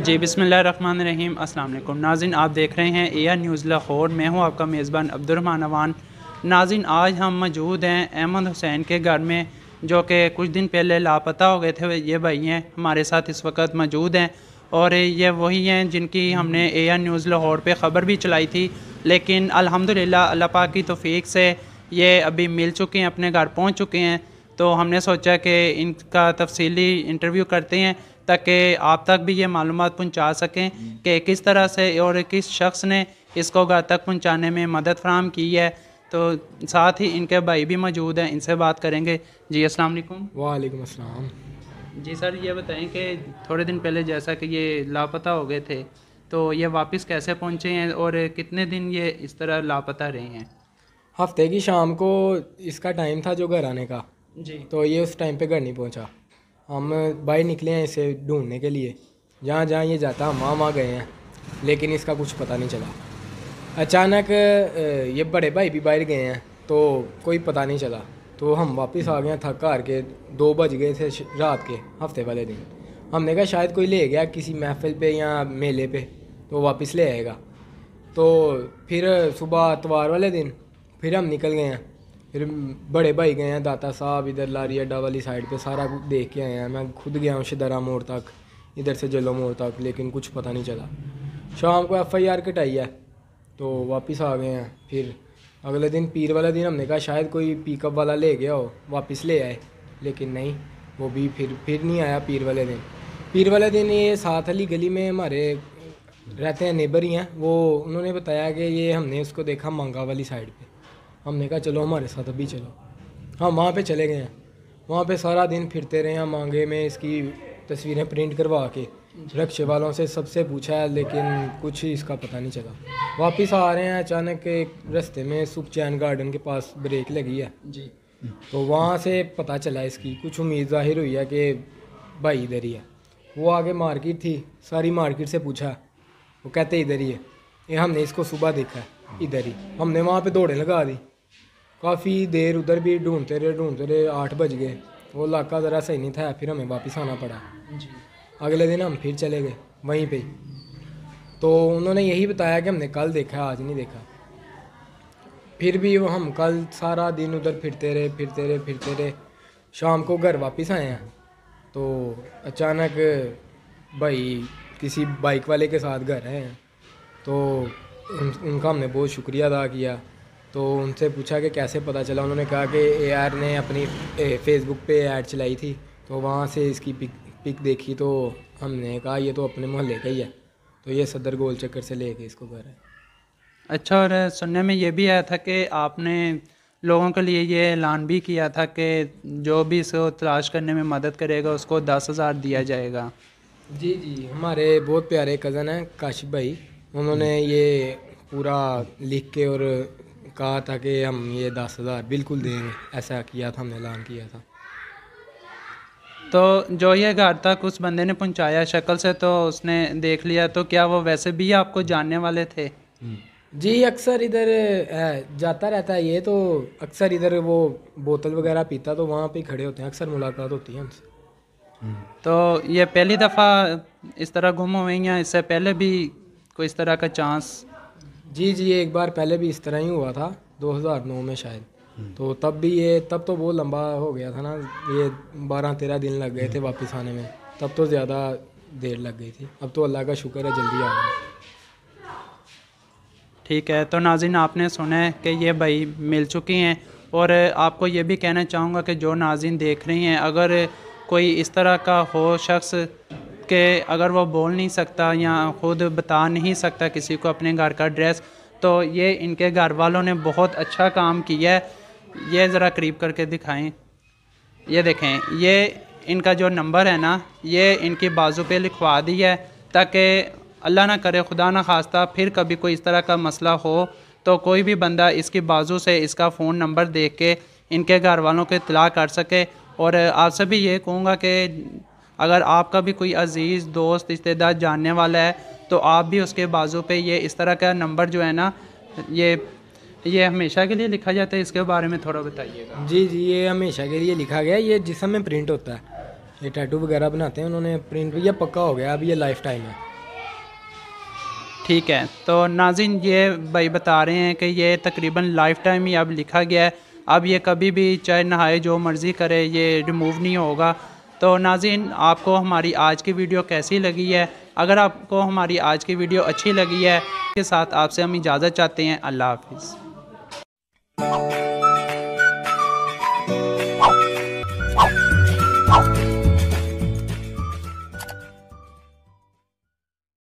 जी बिस्मिल्लाहिर्रहमानिर्रहीम अस्सलाम वालेकुम नाज़रीन, आप देख रहे हैं एआर न्यूज़ लाहौर। मैं हूं आपका मेज़बान अब्दुर्रहमान अवान। नाज़रीन, आज हम मौजूद हैं अहमद हुसैन के घर में, जो कि कुछ दिन पहले लापता हो गए थे। ये भाई हैं, हमारे साथ इस वक्त मौजूद हैं और ये वही हैं जिनकी हमने एआर न्यूज़ लाहौर पे ख़बर भी चलाई थी, लेकिन अल्हम्दुलिल्लाह अल्लाह पाक की तौफ़ीक से ये अभी मिल चुके हैं, अपने घर पहुँच चुके हैं। तो हमने सोचा कि इनका तफसीली इंटरव्यू करते हैं ताकि आप तक भी ये मालूमात पहुंचा सकें कि किस तरह से और किस शख्स ने इसको घर तक पहुंचाने में मदद फराहम की है। तो साथ ही इनके भाई भी मौजूद हैं, इनसे बात करेंगे। जी अस्सलाम वालेकुम। वालेकुम अस्सलाम। जी सर, ये बताएं कि थोड़े दिन पहले जैसा कि ये लापता हो गए थे, तो ये वापस कैसे पहुंचे हैं और कितने दिन ये इस तरह लापता रहे हैं? हफ्ते की शाम को इसका टाइम था जो घर आने का, जी। तो ये उस टाइम पे घर नहीं पहुंचा। हम बाहर निकले हैं इसे ढूंढने के लिए, जहाँ जहाँ ये जाता हम वहाँ गए हैं, लेकिन इसका कुछ पता नहीं चला। अचानक ये बड़े भाई भी बाहर गए हैं, तो कोई पता नहीं चला। तो हम वापस आ गए थक हार के। 2 बज गए थे रात के, हफ्ते वाले दिन। हमने कहा शायद कोई ले गया किसी महफिल पे या मेले पे, तो वापस ले आएगा। तो फिर सुबह इतवार वाले दिन फिर हम निकल गए हैं। फिर बड़े भाई गए हैं दाता साहब, इधर लारी अड्डा वाली साइड पे सारा कुछ देख के आए हैं। मैं खुद गया हूँ शिदरा मोड़ तक, इधर से जलो मोड़ तक, लेकिन कुछ पता नहीं चला। शाम को FIR कटाई है, तो वापस आ गए हैं। फिर अगले दिन पीर वाला दिन हमने कहा शायद कोई पिकअप वाला ले गया हो, वापस ले आए, लेकिन नहीं, वो भी फिर नहीं आया। पीर वाले दिन ये साथ वाली गली में हमारे रहते हैं, नेबर ही हैं वो। उन्होंने बताया कि ये हमने उसको देखा मांगा वाली साइड पे। हमने कहा चलो हमारे साथ अभी चलो। हम वहाँ पे चले गए हैं। वहाँ पे सारा दिन फिरते रहे हैं मांगे में। इसकी तस्वीरें प्रिंट करवा के रक्शे वालों से सबसे पूछा है, लेकिन कुछ इसका पता नहीं चला। वापस आ रहे हैं, अचानक एक रास्ते में सुखचैन गार्डन के पास ब्रेक लगी है जी। तो वहाँ से पता चला इसकी कुछ उम्मीद जाहिर हुई है कि भाई इधर ही है। वो आगे मार्केट थी, सारी मार्केट से पूछा, वो कहते इधर ही है। ये हमने इसको सुबह देखा है इधर ही। हमने वहाँ पे दौड़े लगा दी, काफ़ी देर उधर भी ढूंढते रहे। 8 बज गए। वो इलाका ज़रा सही नहीं था, फिर हमें वापस आना पड़ा। जी। अगले दिन हम फिर चले गए वहीं पे। तो उन्होंने यही बताया कि हमने कल देखा है, आज नहीं देखा। फिर भी वो हम कल सारा दिन उधर फिरते रहे। शाम को घर वापस आए हैं, तो अचानक भाई किसी बाइक वाले के साथ घर आए हैं। तो उनका हमने बहुत शुक्रिया अदा किया। तो उनसे पूछा कि कैसे पता चला। उन्होंने कहा कि AR ने अपनी फेसबुक पे ऐड चलाई थी, तो वहाँ से इसकी पिक देखी। तो हमने कहा ये तो अपने मोहल्ले का ही है, तो ये सदर गोल चक्कर से लेके इसको घर है। अच्छा, और सुनने में ये भी आया था कि आपने लोगों के लिए ये ऐलान भी किया था कि जो भी इसको तलाश करने में मदद करेगा उसको 10,000 दिया जाएगा। जी, हमारे बहुत प्यारे कज़न हैं काशिफ भाई, उन्होंने ये पूरा लिख के और कहा था कि हम ये 10,000 बिल्कुल देंगे। ऐसा किया था, हमने ऐलान किया था। तो जो ये घर तक उस बंदे ने पहुंचाया, शक्ल से तो उसने देख लिया, तो क्या वो वैसे भी आपको जानने वाले थे? जी, अक्सर इधर जाता रहता है ये, तो अक्सर इधर वो बोतल वगैरह पीता, तो वहाँ पे ही खड़े होते हैं, अक्सर मुलाकात होती है उनसे। तो ये पहली दफ़ा इस तरह गुम हुए या इससे पहले भी कोई इस तरह का चांस? जी, एक बार पहले भी इस तरह ही हुआ था, 2009 में शायद। तो तब तो बहुत लंबा हो गया था ना, ये 12-13 दिन लग गए थे वापस आने में। तब तो ज़्यादा देर लग गई थी। अब तो अल्लाह का शुक्र है जल्दी आ गया। ठीक है, तो नाज़रीन, आपने सुना है कि ये भाई मिल चुके हैं। और आपको ये भी कहना चाहूँगा कि जो नाज़रीन देख रही हैं, अगर कोई इस तरह का हो शख्स कि अगर वो बोल नहीं सकता या ख़ुद बता नहीं सकता किसी को अपने घर का एड्रेस, तो ये इनके घर वालों ने बहुत अच्छा काम किया है। ये ज़रा करीब करके दिखाएं। ये देखें, ये इनका जो नंबर है ना, ये इनकी बाजू पे लिखवा दिया है, ताकि अल्लाह ना करे, खुदा ना खास्ता, फिर कभी कोई इस तरह का मसला हो तो कोई भी बंदा इसकी बाजू से इसका फ़ोन नंबर देख के इनके घर वालों को इत्तला कर सके। और आपसे भी ये कहूँगा कि अगर आपका भी कोई अज़ीज़ दोस्त रिश्तेदार जानने वाला है, तो आप भी उसके बाजू पे ये इस तरह का नंबर जो है ना, ये हमेशा के लिए लिखा जाता है। इसके बारे में थोड़ा बताइएगा। जी, ये हमेशा के लिए लिखा गया है। ये जिस्म में प्रिंट होता है, ये टैटू वगैरह बनाते हैं उन्होंने, प्रिंट ये पक्का हो गया, अब ये लाइफ टाइम है। ठीक है, तो नाज़रीन ये भाई बता रहे हैं कि ये तकरीबन लाइफ टाइम ही अब लिखा गया है, अब ये कभी भी चाहे नहाए जो मर्ज़ी करे ये रिमूव नहीं होगा। तो नाज़रीन आपको हमारी आज की वीडियो कैसी लगी है? अगर आपको हमारी आज की वीडियो अच्छी लगी है, के साथ आपसे हम इजाज़त चाहते हैं। अल्लाह हाफ़िज़।